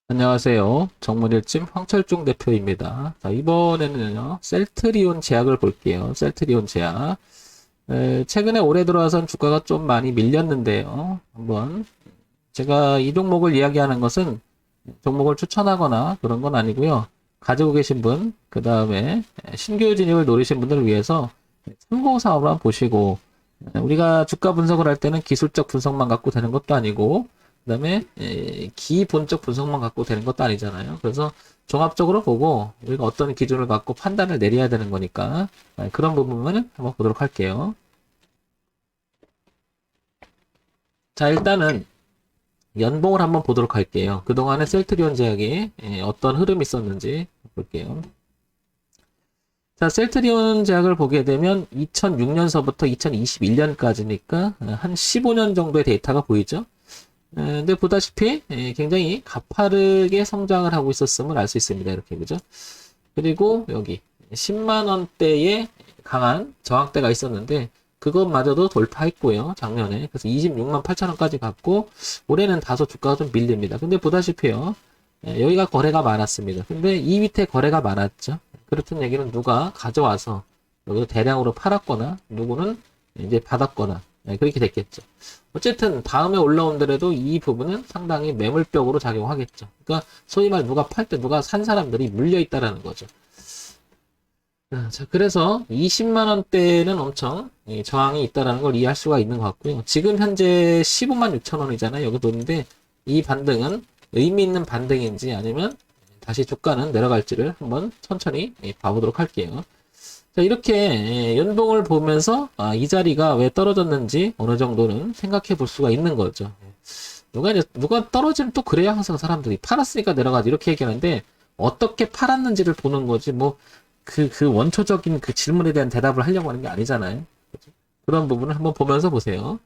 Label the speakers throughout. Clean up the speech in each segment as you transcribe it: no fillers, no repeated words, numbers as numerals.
Speaker 1: 안녕하세요. 정문일집 황철중 대표입니다. 자, 이번에는요, 셀트리온 제약을 볼게요. 셀트리온 제약. 최근에 올해 들어와선 주가가 좀 많이 밀렸는데요. 한번, 제가 이 종목을 이야기하는 것은 종목을 추천하거나 그런 건 아니고요. 가지고 계신 분, 그 다음에 신규 진입을 노리신 분들을 위해서 참고 사업을 한번 보시고, 우리가 주가 분석을 할 때는 기술적 분석만 갖고 되는 것도 아니고, 그 다음에 기본적 분석만 갖고 되는 것도 아니잖아요. 그래서 종합적으로 보고 우리가 어떤 기준을 갖고 판단을 내려야 되는 거니까 그런 부분을 한번 보도록 할게요. 자, 일단은 연봉을 한번 보도록 할게요. 그동안에 셀트리온 제약이 어떤 흐름이 있었는지 볼게요. 자, 셀트리온 제약을 보게 되면 2006년서부터 2021년까지니까 한 15년 정도의 데이터가 보이죠. 근데 보다시피 굉장히 가파르게 성장을 하고 있었음을 알 수 있습니다. 이렇게 그죠? 그리고 여기 10만 원대의 강한 저항대가 있었는데 그것마저도 돌파했고요. 작년에. 그래서 26만 8천 원까지 갔고 올해는 다소 주가가 좀 밀립니다. 근데 보다시피요. 여기가 거래가 많았습니다. 근데 이 밑에 거래가 많았죠. 그렇다는 얘기는 누가 가져와서 여기서 대량으로 팔았거나 누구는 이제 받았거나 그렇게 됐겠죠. 어쨌든 다음에 올라온더라도 이 부분은 상당히 매물벽으로 작용하겠죠. 그러니까 소위 말 누가 팔 때 누가 산 사람들이 물려 있다라는 거죠. 자, 그래서 20만 원대는 엄청 저항이 있다라는 걸 이해할 수가 있는 것 같고요. 지금 현재 15만 6천 원이잖아요. 여기 놓는데 이 반등은 의미 있는 반등인지 아니면 다시 주가는 내려갈지를 한번 천천히 봐보도록 할게요. 자, 이렇게 연봉을 보면서 이 자리가 왜 떨어졌는지 어느 정도는 생각해 볼 수가 있는 거죠. 누가 떨어지면 또 그래야 항상 사람들이 팔았으니까 내려가지 이렇게 얘기하는데 어떻게 팔았는지를 보는 거지 뭐 그 원초적인 그 질문에 대한 대답을 하려고 하는 게 아니잖아요. 그죠? 그런 부분을 한번 보면서 보세요.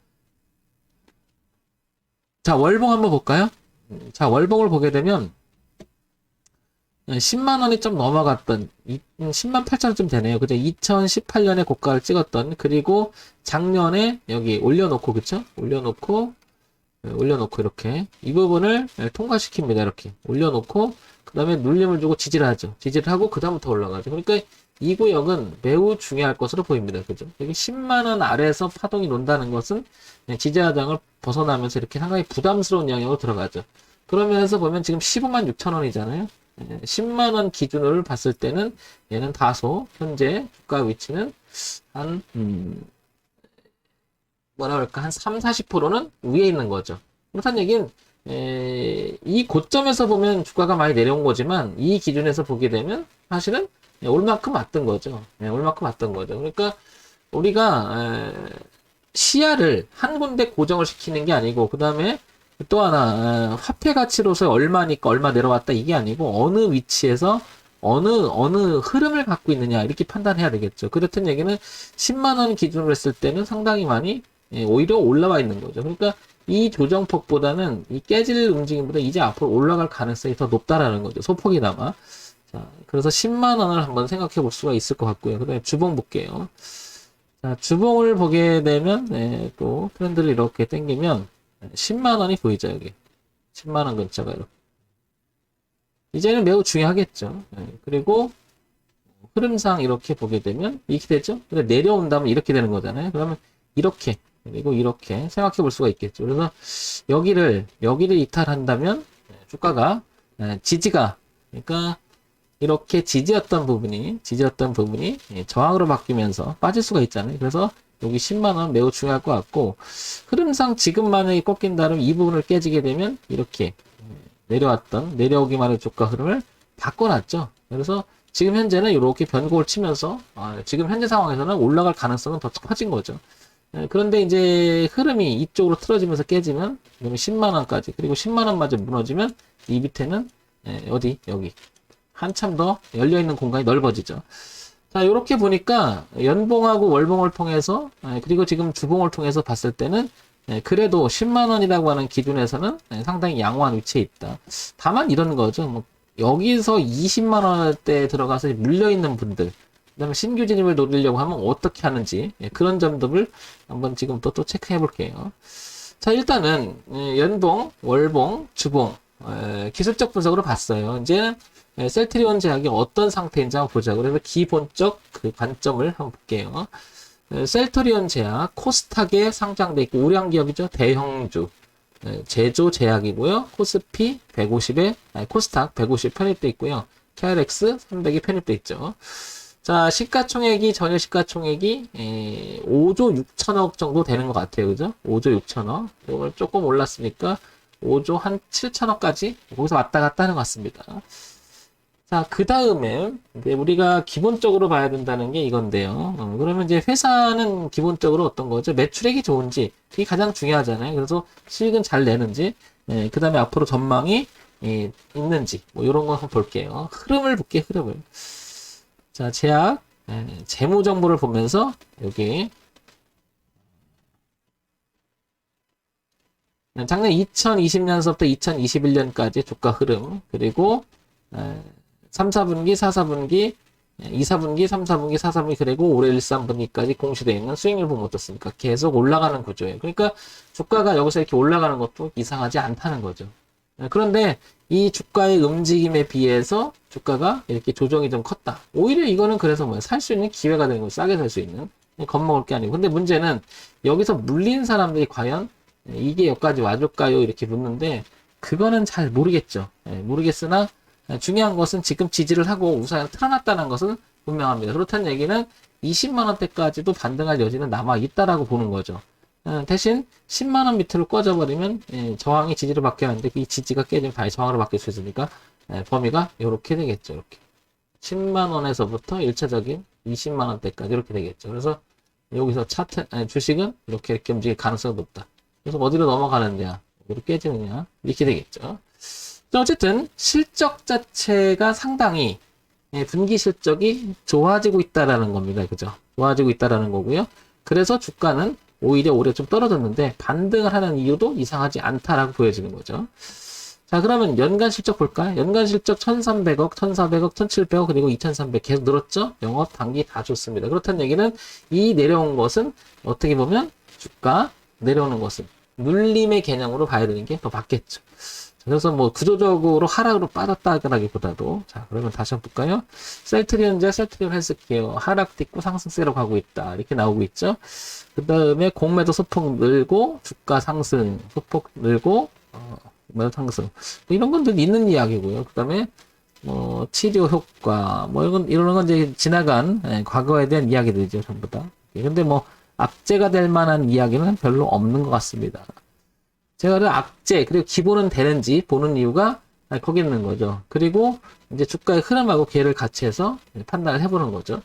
Speaker 1: 자, 월봉 한번 볼까요? 자, 월봉을 보게 되면 10만 원이 좀 넘어갔던 10만 8천 원쯤 되네요. 그죠? 2018년에 고가를 찍었던 그리고 작년에 여기 올려놓고 그쵸? 올려놓고 이렇게 이 부분을 통과시킵니다. 이렇게 올려놓고 그 다음에 눌림을 주고 지지를 하죠. 지지를 하고 그 다음부터 올라가죠. 그러니까 이 구역은 매우 중요할 것으로 보입니다. 그죠? 여기 10만 원 아래에서 파동이 논다는 것은 지지하장을 벗어나면서 이렇게 상당히 부담스러운 영역으로 들어가죠. 그러면서 보면 지금 15만 6천 원이잖아요. 10만 원 기준으로 봤을 때는 얘는 다소 현재 주가 위치는 한 뭐라 그럴까 한 3, 40%는 위에 있는 거죠. 그렇다는 얘기는 이 고점에서 보면 주가가 많이 내려온 거지만 이 기준에서 보게 되면 사실은 올 만큼 왔던 거죠. 올 만큼 왔던 거죠. 그러니까 우리가 시야를 한 군데 고정을 시키는 게 아니고 그 다음에 또 하나 화폐 가치로서 얼마니까 얼마 내려왔다 이게 아니고 어느 위치에서 어느 흐름을 갖고 있느냐 이렇게 판단해야 되겠죠. 그렇다는 얘기는 10만 원 기준으로 했을 때는 상당히 많이 오히려 올라와 있는 거죠. 그러니까 이 조정폭보다는 이 깨질 움직임보다 이제 앞으로 올라갈 가능성이 더 높다라는 거죠. 소폭이나마. 자, 그래서 10만 원을 한번 생각해 볼 수가 있을 것 같고요. 그 다음에 주봉 볼게요. 자, 주봉을 보게 되면 또 트렌드를 이렇게 당기면 10만 원이 보이죠, 여기. 10만 원 근처가 이렇게. 이제는 매우 중요하겠죠. 그리고 흐름상 이렇게 보게 되면 이렇게 되죠. 근데 내려온다면 이렇게 되는 거잖아요. 그러면 이렇게 그리고 이렇게 생각해 볼 수가 있겠죠. 그래서 여기를 이탈한다면 주가가 지지가 그러니까 이렇게 지지였던 부분이 저항으로 바뀌면서 빠질 수가 있잖아요. 그래서 여기 10만 원 매우 중요할 것 같고 흐름상 지금 만약에 꺾인다면 이 부분을 깨지게 되면 이렇게 내려오기만 의 주가 흐름을 바꿔놨죠. 그래서 지금 현재는 이렇게 변곡을 치면서 지금 현재 상황에서는 올라갈 가능성은 더 커진 거죠. 그런데 이제 흐름이 이쪽으로 틀어지면서 깨지면 10만 원까지 그리고 10만 원마저 무너지면 이 밑에는 어디 여기 한참 더 열려있는 공간이 넓어지죠. 자, 이렇게 보니까 연봉하고 월봉을 통해서 그리고 지금 주봉을 통해서 봤을 때는 그래도 10만 원이라고 하는 기준에서는 상당히 양호한 위치에 있다. 다만 이런 거죠. 뭐 여기서 20만 원대 들어가서 물려있는 분들 그다음에 신규 진입을 노리려고 하면 어떻게 하는지 그런 점들을 한번 지금부터 또 체크해 볼게요. 자, 일단은 연봉, 월봉, 주봉 기술적 분석으로 봤어요. 이제는 셀트리온 제약이 어떤 상태인지 한번 보자. 그래서 기본적 그 관점을 한번 볼게요. 셀트리온 제약 코스닥에 상장돼 있고 우량 기업이죠. 대형주 제조 제약이고요. 코스피 150에 코스닥 150 편입돼 있고요. KRX 300이 편입돼 있죠. 자, 시가총액이 전일 시가총액이 5조 6천억 정도 되는 것 같아요. 그죠? 5조 6천억. 이걸 조금 올랐으니까 5조 한 7천억까지 거기서 왔다 갔다 하는 것 같습니다. 자, 그 다음에 우리가 기본적으로 봐야 된다는 게 이건데요. 그러면 이제 회사는 기본적으로 어떤 거죠? 매출액이 좋은지 이게 가장 중요하잖아요. 그래서 수익은 잘 내는지, 그 다음에 앞으로 전망이 있는지 뭐 이런 거 한번 볼게요. 흐름을 볼게요. 흐름을. 자, 제약 재무 정보를 보면서 여기 작년 2020년서부터 2021년까지 주가 흐름 그리고 3, 4분기, 4, 4분기, 2, 4분기, 3, 4분기, 4, 4분기 그리고 올해 1, 3분기까지 공시되어 있는 수익률 보면 어떻습니까? 계속 올라가는 구조예요. 그러니까 주가가 여기서 이렇게 올라가는 것도 이상하지 않다는 거죠. 그런데 이 주가의 움직임에 비해서 주가가 이렇게 조정이 좀 컸다. 오히려 이거는 그래서 뭐야? 살 수 있는 기회가 되는 거예요. 싸게 살 수 있는. 겁먹을 게 아니고. 근데 문제는 여기서 물린 사람들이 과연 이게 여기까지 와줄까요? 이렇게 묻는데 그거는 잘 모르겠죠. 모르겠으나 중요한 것은 지금 지지를 하고 우상을 틀어놨다는 것은 분명합니다. 그렇다는 얘기는 20만원대까지도 반등할 여지는 남아 있다라고 보는 거죠. 대신 10만원 밑으로 꺼져버리면 저항이 지지로 바뀌어야 하는데 이 지지가 깨지면 다시 저항으로 바뀔 수 있으니까 범위가 이렇게 되겠죠. 이렇게 10만원에서부터 1차적인 20만원대까지 이렇게 되겠죠. 그래서 여기서 차트 주식은 이렇게 움직일 가능성이 높다. 그래서 어디로 넘어가느냐, 어디로 깨지느냐 이렇게 되겠죠. 어쨌든 실적 자체가 상당히 분기 실적이 좋아지고 있다라는 겁니다. 그죠? 좋아지고 있다라는 거고요. 그래서 주가는 오히려 올해 좀 떨어졌는데 반등을 하는 이유도 이상하지 않다라고 보여지는 거죠. 자, 그러면 연간 실적 볼까요? 연간 실적 1,300억, 1,400억, 1,700억, 그리고 2,300 계속 늘었죠? 영업, 단기 다 좋습니다. 그렇다는 얘기는 이 내려온 것은 어떻게 보면 주가 내려오는 것은 눌림의 개념으로 봐야 되는 게 더 맞겠죠. 그래서 뭐 구조적으로 하락으로 빠졌다라기보다도 자, 그러면 다시 한번 볼까요? 셀트리온제, 셀트리온 헬스케어 하락 딛고 상승세로 가고 있다. 이렇게 나오고 있죠. 그 다음에 공매도 소폭 늘고 주가 상승, 소폭 늘고 매도 상승. 이런 건 늘 있는 이야기고요. 그 다음에 치료 효과 뭐 이런 건 이제 지나간 과거에 대한 이야기들이죠. 전부 다. 근데 뭐 악재가 될 만한 이야기는 별로 없는 것 같습니다. 제가 악재 그리고 기본은 되는지 보는 이유가 거기 있는 거죠. 그리고 이제 주가의 흐름하고 걔를 같이 해서 판단을 해보는 거죠.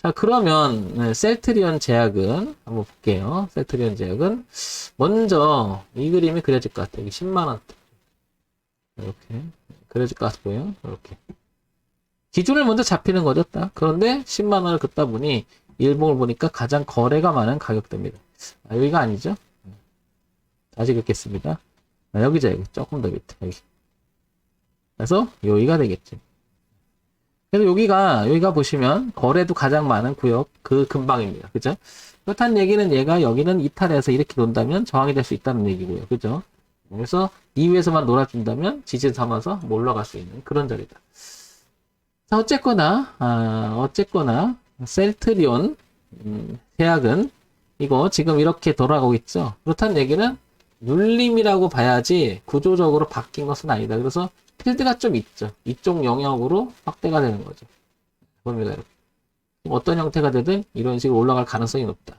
Speaker 1: 자, 그러면 셀트리온 제약은 한번 볼게요. 셀트리온 제약은 먼저 이 그림이 그려질 것 같아요. 10만원 이렇게 그려질 것 같고요. 이렇게 기준을 먼저 잡히는 거죠. 딱. 그런데 10만원을 긋다 보니 일봉을 보니까 가장 거래가 많은 가격대입니다. 여기가 아니죠. 다시 긋겠습니다. 여기죠. 여기. 조금 더 밑에. 여기. 그래서 여기가 되겠죠. 그래서 여기가 보시면 거래도 가장 많은 구역 그 근방입니다. 그죠? 그렇다는 얘기는 얘가 여기는 이탈해서 이렇게 논다면 저항이 될 수 있다는 얘기고요. 그죠? 그래서 이후에서만 놀아준다면 지지 삼아서 뭐 올라갈 수 있는 그런 자리다. 자, 어쨌거나 셀트리온 제약은 이거 지금 이렇게 돌아가고 있죠. 그렇다는 얘기는 눌림이라고 봐야지 구조적으로 바뀐 것은 아니다. 그래서 필드가 좀 있죠. 이쪽 영역으로 확대가 되는 거죠. 범위가 이렇게. 어떤 형태가 되든 이런 식으로 올라갈 가능성이 높다.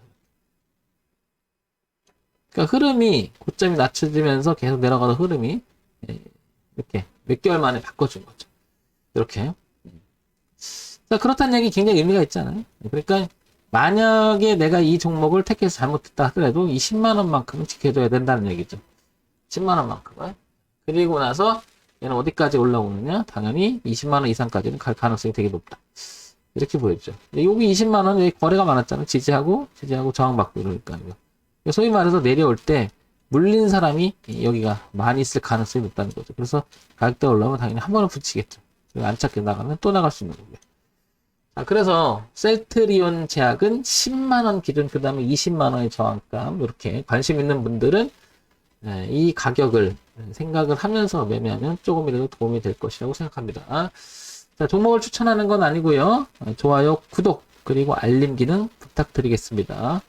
Speaker 1: 그러니까 흐름이 고점이 낮춰지면서 계속 내려가는 흐름이 이렇게 몇 개월 만에 바꿔준 거죠. 이렇게. 자, 그렇다는 얘기 굉장히 의미가 있잖아요. 그러니까 만약에 내가 이 종목을 택해서 잘못했다 하더라도 이 10만원만큼은 지켜줘야 된다는 얘기죠. 10만원만큼은. 그리고 나서 얘는 어디까지 올라오느냐? 당연히 20만원 이상까지는 갈 가능성이 되게 높다. 이렇게 보여주죠. 여기 20만원 여기 거래가 많았잖아요. 지지하고 저항받고 이러니까. 소위 말해서 내려올 때 물린 사람이 여기가 많이 있을 가능성이 높다는 거죠. 그래서 가격대가 올라오면 당연히 한 번은 붙이겠죠. 안 찾게 나가면 또 나갈 수 있는 거고요. 자, 그래서 셀트리온 제약은 10만원 기준, 그 다음에 20만원의 저항감, 이렇게 관심 있는 분들은 이 가격을 생각을 하면서 매매하면 조금이라도 도움이 될 것이라고 생각합니다. 자, 종목을 추천하는 건 아니고요. 좋아요, 구독, 그리고 알림 기능 부탁드리겠습니다.